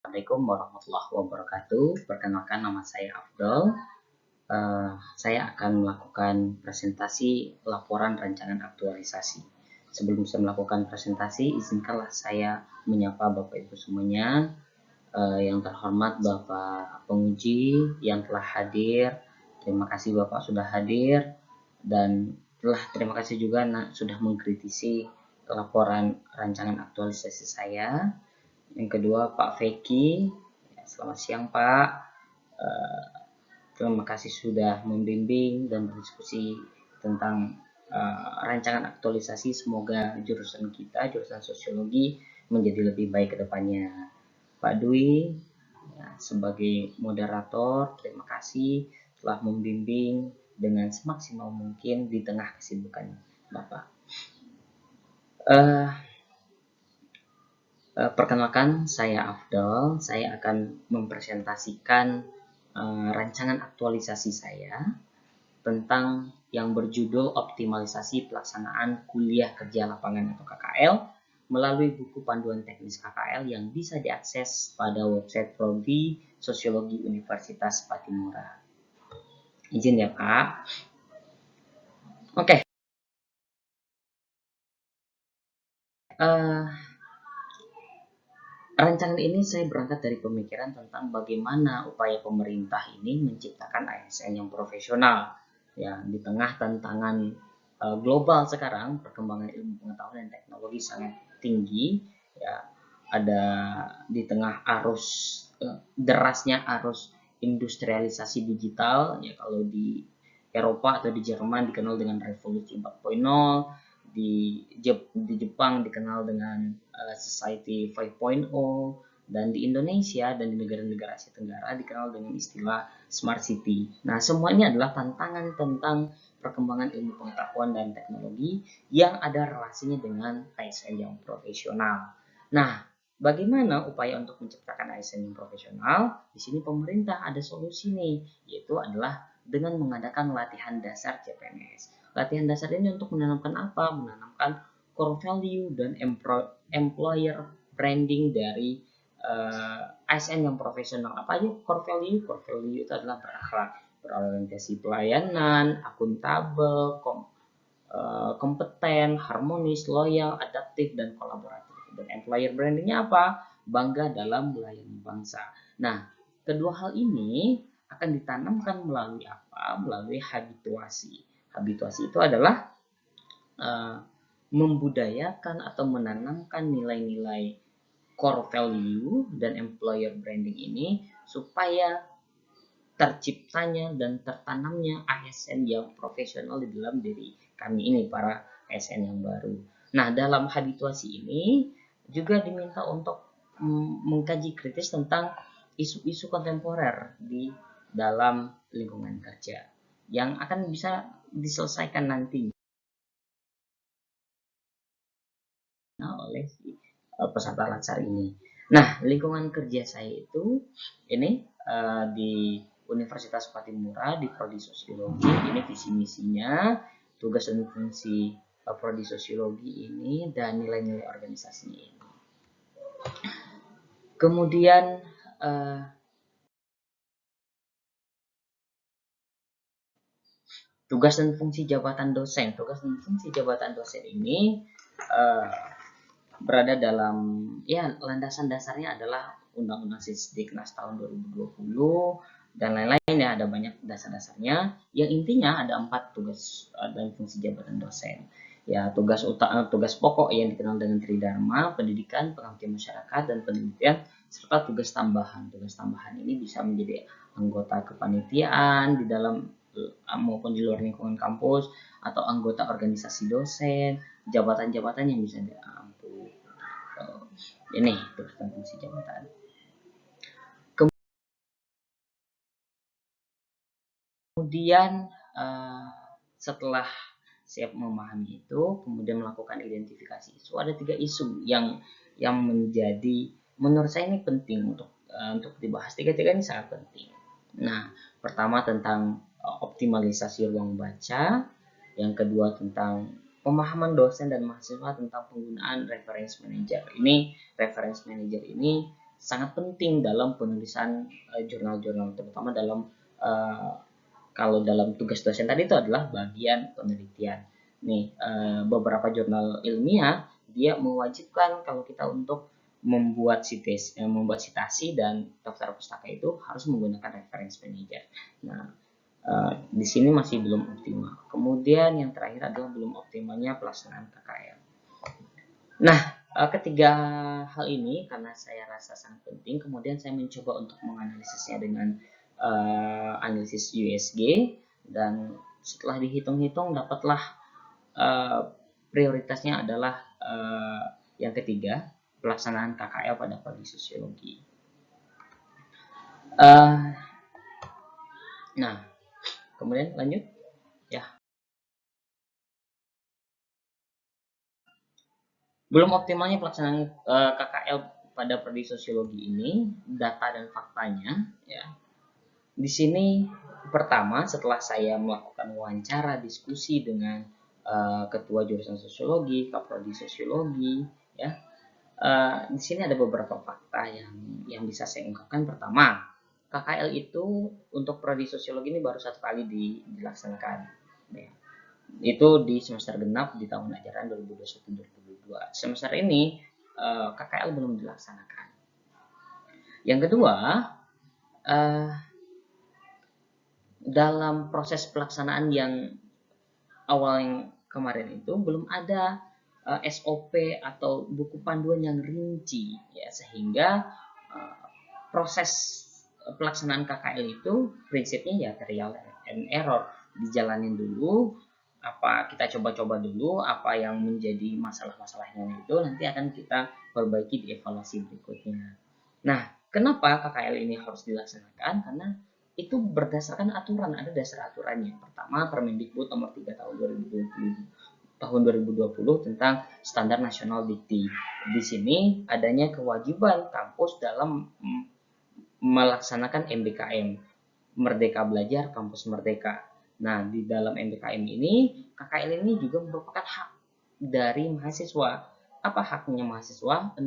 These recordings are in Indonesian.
Assalamualaikum warahmatullahi wabarakatuh. Perkenalkan, nama saya Afdol. Saya akan melakukan presentasi laporan rancangan aktualisasi. Sebelum saya melakukan presentasi, izinkanlah saya menyapa Bapak Ibu semuanya. Yang terhormat Bapak penguji yang telah hadir. Terima kasih Bapak sudah hadir, dan terima kasih juga sudah mengkritisi laporan rancangan aktualisasi saya. Yang kedua, Pak Feki. Selamat siang Pak. Terima kasih sudah membimbing dan berdiskusi tentang rancangan aktualisasi. Semoga jurusan kita, jurusan sosiologi, menjadi lebih baik ke depannya. Pak Dwi, sebagai moderator, terima kasih telah membimbing dengan semaksimal mungkin di tengah kesibukan Bapak. Perkenalkan, saya Afdol. Saya akan mempresentasikan rancangan aktualisasi saya tentang yang berjudul Optimalisasi Pelaksanaan Kuliah Kerja Lapangan atau KKL melalui buku panduan teknis KKL yang bisa diakses pada website Prodi Sosiologi Universitas Patimura. Izin ya Pak. Oke. Rancangan ini saya berangkat dari pemikiran tentang bagaimana upaya pemerintah ini menciptakan ASN yang profesional. Ya, di tengah tantangan global sekarang, perkembangan ilmu pengetahuan dan teknologi sangat tinggi. Ya, ada di tengah derasnya arus industrialisasi digital. Ya, kalau di Eropa atau di Jerman dikenal dengan revolusi 4.0. Di Jepang dikenal dengan Society 5.0, dan di Indonesia dan di negara-negara Asia Tenggara dikenal dengan istilah Smart City. Nah, semuanya adalah tantangan tentang perkembangan ilmu pengetahuan dan teknologi yang ada relasinya dengan ASN yang profesional. Nah, bagaimana upaya untuk menciptakan ASN yang profesional? Di sini pemerintah ada solusi nih, yaitu adalah dengan mengadakan latihan dasar CPNS. Latihan dasar ini untuk menanamkan apa? Menanamkan core value dan employer branding dari ASN yang profesional. Apa aja core value? Core value itu adalah berakhlak, berorientasi pelayanan, akuntabel, kompeten, harmonis, loyal, adaptif, dan kolaboratif. Dan employer brandingnya apa? Bangga dalam melayani bangsa. Nah, kedua hal ini akan ditanamkan melalui apa? Melalui habituasi. Habituasi itu adalah membudayakan atau menanamkan nilai-nilai core value dan employer branding ini supaya terciptanya dan tertanamnya ASN yang profesional di dalam diri kami ini, para ASN yang baru. Nah, dalam habituasi ini juga diminta untuk mengkaji kritis tentang isu-isu kontemporer di dalam lingkungan kerja yang akan bisa diselesaikan nanti oleh peserta latsar ini. Nah, lingkungan kerja saya itu ini di Universitas Patimura di Prodi Sosiologi. Ini visi misinya, tugas dan fungsi Prodi Sosiologi ini, dan nilai-nilai organisasinya ini. Kemudian tugas dan fungsi jabatan dosen. Tugas dan fungsi jabatan dosen ini berada dalam, ya, landasan dasarnya adalah Undang-Undang Sisdiknas tahun 2020 dan lain-lain. Ya, ada banyak dasar-dasarnya. Yang intinya ada 4 tugas dan fungsi jabatan dosen. Ya, tugas pokok yang dikenal dengan Tridharma, pendidikan, pengabdian masyarakat, dan penelitian, serta tugas tambahan. Tugas tambahan ini bisa menjadi anggota kepanitiaan di dalam maupun di luar lingkungan kampus, atau anggota organisasi dosen, jabatan-jabatan yang bisa diampu. Ini tugas dan fungsi jabatan. Kemudian setelah siap memahami itu, kemudian melakukan identifikasi isu. Ada 3 isu yang menjadi, menurut saya ini penting untuk dibahas. 3 ini sangat penting. Nah, pertama tentang optimalisasi ruang baca, yang kedua tentang pemahaman dosen dan mahasiswa tentang penggunaan reference manager. Ini reference manager ini sangat penting dalam penulisan jurnal-jurnal, terutama dalam kalau dalam tugas dosen tadi itu adalah bagian penelitian. Nih, beberapa jurnal ilmiah dia mewajibkan kalau kita untuk membuat citasi dan daftar pustaka itu harus menggunakan reference manager. Nah, di sini masih belum optimal. Kemudian yang terakhir adalah belum optimalnya pelaksanaan KKL. Nah, ketiga hal ini karena saya rasa sangat penting, kemudian saya mencoba untuk menganalisisnya dengan analisis USG, dan setelah dihitung-hitung dapatlah prioritasnya adalah yang ketiga, pelaksanaan KKL pada prodi sosiologi. Nah, kemudian lanjut ya. Belum optimalnya pelaksanaan KKL pada prodi sosiologi ini, data dan faktanya ya. Di sini pertama, setelah saya melakukan wawancara diskusi dengan ketua jurusan sosiologi, kaprodi sosiologi ya. Di sini ada beberapa fakta yang bisa saya ungkapkan. Pertama, KKL itu untuk prodi sosiologi ini baru 1 kali dilaksanakan. Ya. Itu di semester genap di tahun ajaran 2021-2022. Semester ini KKL belum dilaksanakan. Yang kedua, dalam proses pelaksanaan yang awal yang kemarin itu belum ada SOP atau buku panduan yang rinci ya, sehingga proses pelaksanaan KKL itu prinsipnya ya trial and error, dijalanin dulu, apa kita coba-coba dulu, apa yang menjadi masalah-masalahnya itu nanti akan kita perbaiki di evaluasi berikutnya. Nah, kenapa KKL ini harus dilaksanakan? Karena itu berdasarkan aturan, ada dasar aturannya. Pertama, Permendikbud nomor 3 tahun 2020 tentang standar nasional dikti. Di sini adanya kewajiban kampus dalam melaksanakan MBKM, Merdeka Belajar Kampus Merdeka. Nah, di dalam MBKM ini, KKL ini juga merupakan hak dari mahasiswa. Apa haknya mahasiswa? 60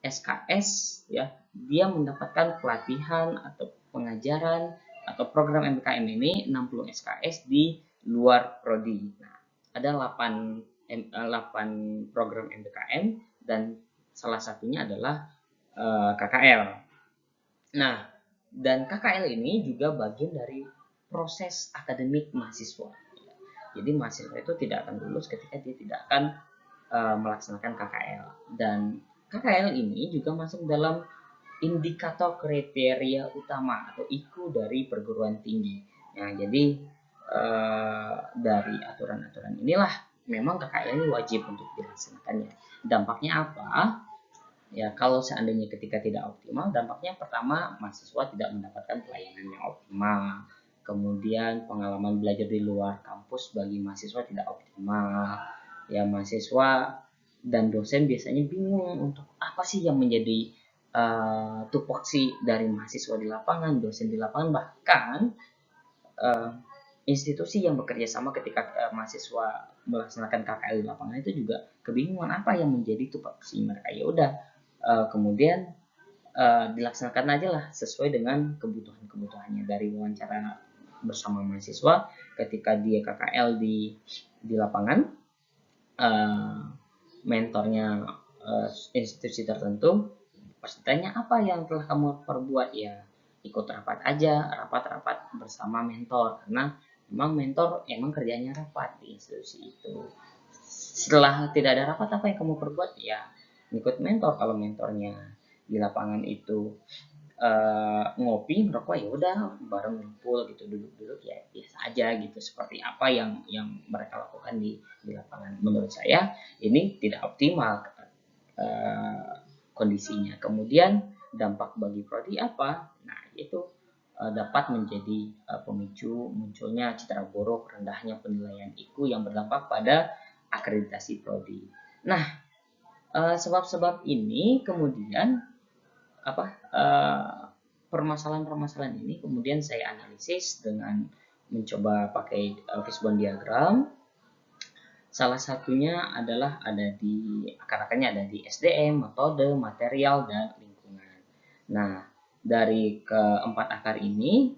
SKS ya, dia mendapatkan pelatihan atau pengajaran atau program MBKM ini 60 SKS di luar prodi. Nah, ada 8 program MBKM dan salah satunya adalah KKL. Nah, dan KKL ini juga bagian dari proses akademik mahasiswa. Jadi mahasiswa itu tidak akan lulus ketika dia tidak akan melaksanakan KKL. Dan KKL ini juga masuk dalam indikator kriteria utama atau IKU dari perguruan tinggi. Nah, jadi dari aturan-aturan inilah memang KKL ini wajib untuk dilaksanakannya. Dampaknya apa? Ya, kalau seandainya ketika tidak optimal, dampaknya pertama mahasiswa tidak mendapatkan pelayanan yang optimal. Kemudian pengalaman belajar di luar kampus bagi mahasiswa tidak optimal. Ya, mahasiswa dan dosen biasanya bingung untuk apa sih yang menjadi tupoksi dari mahasiswa di lapangan, dosen di lapangan, bahkan institusi yang bekerja sama ketika mahasiswa melaksanakan KKL di lapangan itu juga kebingungan apa yang menjadi tupoksi mereka. Ya udah, kemudian dilaksanakan aja lah sesuai dengan kebutuhannya. Dari wawancara bersama mahasiswa ketika dia KKL di lapangan, mentornya institusi tertentu pasti tanya apa yang telah kamu perbuat. Ya, ikut rapat aja, rapat bersama mentor, karena memang mentor emang kerjanya rapat di institusi itu. Setelah tidak ada rapat, apa yang kamu perbuat? Ya, ikut mentor. Kalau mentornya di lapangan itu ngopi, ngerokok, ya udah bareng ngumpul gitu, duduk-duduk ya biasa aja gitu, seperti apa yang mereka lakukan di lapangan. Menurut saya ini tidak optimal kondisinya. Kemudian dampak bagi prodi apa? Nah, itu dapat menjadi pemicu munculnya citra buruk, rendahnya penilaian IKU yang berdampak pada akreditasi prodi. Nah, sebab-sebab ini kemudian permasalahan-permasalahan ini kemudian saya analisis dengan mencoba pakai fishbone diagram. Salah satunya adalah ada di akar-akarnya ada di SDM, metode, material, dan lingkungan. Nah, dari keempat akar ini,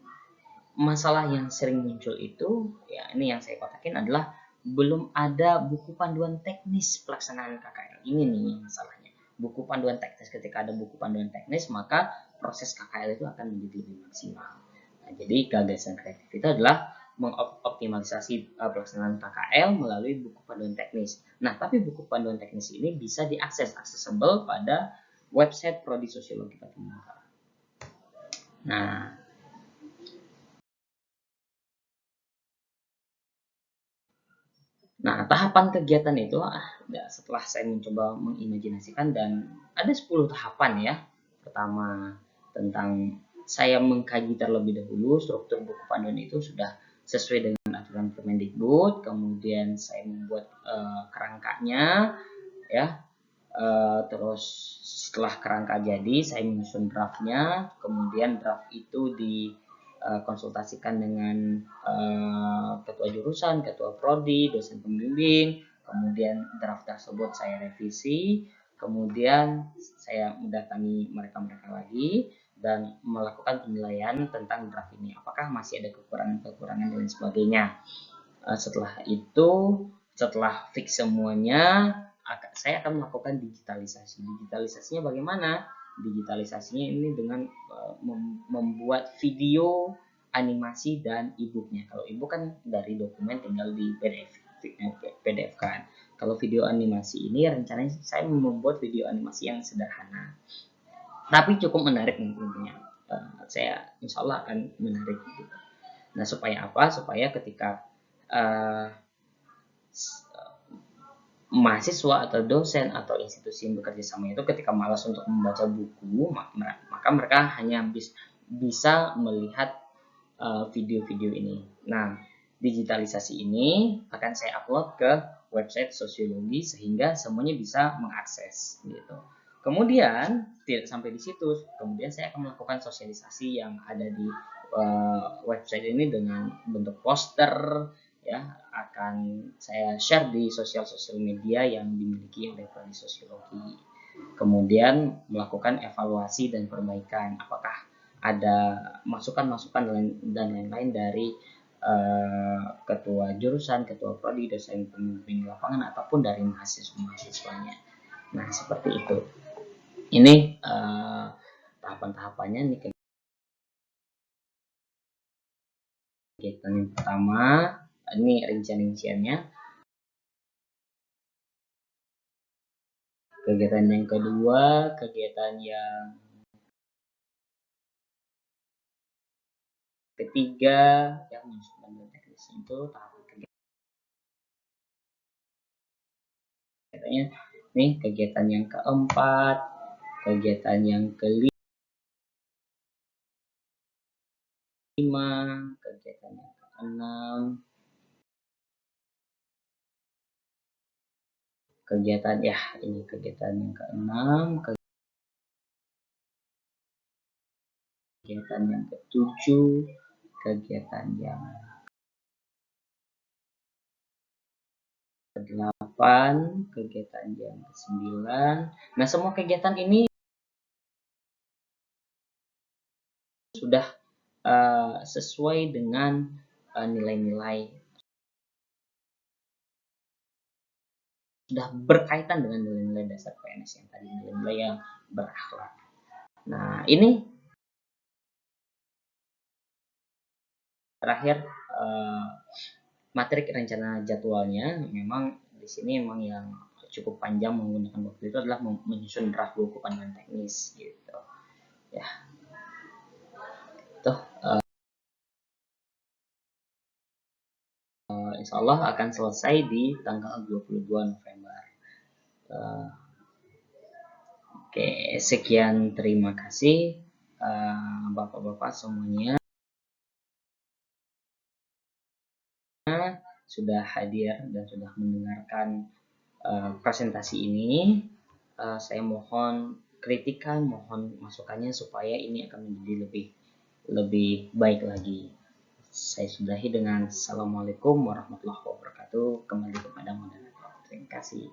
masalah yang sering muncul itu, ya ini yang saya kotakin adalah belum ada buku panduan teknis pelaksanaan KKL. Ini nih masalahnya. Buku panduan teknis, ketika ada buku panduan teknis, maka proses KKL itu akan menjadi lebih maksimal. Nah, jadi gagasan kreatif itu adalah mengoptimalisasi pelaksanaan KKL melalui buku panduan teknis. Nah, tapi buku panduan teknis ini bisa diakses, accessible pada website Prodi Sosiologi Patimura. Nah, tahapan kegiatan itu setelah saya mencoba mengimajinasikan, dan ada 10 tahapan ya. Pertama, tentang saya mengkaji terlebih dahulu struktur buku panduan itu sudah sesuai dengan aturan Permendikbud. Kemudian saya membuat kerangkanya ya. Terus setelah kerangka jadi, saya menyusun draftnya. Kemudian draft itu dikonsultasikan dengan ketua jurusan, ketua prodi, dosen pembimbing. Kemudian draft tersebut saya revisi. Kemudian saya mendatangi mereka-mereka lagi dan melakukan penilaian tentang draft ini. Apakah masih ada kekurangan-kekurangan dan lain sebagainya. Setelah itu, setelah fix semuanya, saya akan melakukan digitalisasi. Digitalisasinya bagaimana? Digitalisasinya ini dengan membuat video, animasi, dan e-booknya. Kalau e-book kan dari dokumen tinggal di PDF kan. Kalau video animasi ini rencananya saya membuat video animasi yang sederhana, tapi cukup menarik tentunya. Saya insya Allah akan menarik. Nah, supaya apa? Supaya ketika mahasiswa atau dosen atau institusi yang bekerja sama itu ketika malas untuk membaca buku, maka mereka hanya bisa melihat video-video ini. Nah, digitalisasi ini akan saya upload ke website sosiologi sehingga semuanya bisa mengakses gitu. Kemudian tidak sampai di situ, kemudian saya akan melakukan sosialisasi yang ada di website ini dengan bentuk poster ya, akan saya share di sosial media yang dimiliki oleh prodi sosiologi. Kemudian melakukan evaluasi dan perbaikan, apakah ada masukan-masukan dan lain-lain dari ketua jurusan, ketua prodi, dosen pembimbing lapangan, ataupun dari mahasiswanya. Nah, seperti itu. Ini tahapan-tahapannya nih. Kegiatan yang pertama, ini rincian-rinciannya. Kegiatan yang kedua, kegiatan yang ketiga, yang menyusun teknis itu tahapan kegiatannya. Nih, kegiatan yang keempat, kegiatan yang kelima, kegiatan yang keenam, kegiatan ini kegiatan yang keenam, kegiatan yang ketujuh, kegiatan yang ke-8, kegiatan yang ke-9. Nah, semua kegiatan ini sudah sesuai dengan nilai-nilai, sudah berkaitan dengan nilai-nilai dasar PNS yang tadi, nilai-nilai yang berakhlak. Nah, ini terakhir materi rencana jadwalnya. Memang di sini memang yang cukup panjang menggunakan waktu itu adalah menyusun draft buku panduan teknis gitu ya. Tuh insya Allah akan selesai di tanggal 22 November. Oke, sekian, terima kasih Bapak-bapak semuanya sudah hadir dan sudah mendengarkan presentasi ini. Saya mohon kritikan, mohon masukannya supaya ini akan menjadi lebih baik lagi. Saya sudahi dengan Assalamualaikum warahmatullahi wabarakatuh. Kembali kepada moderator. Terima kasih.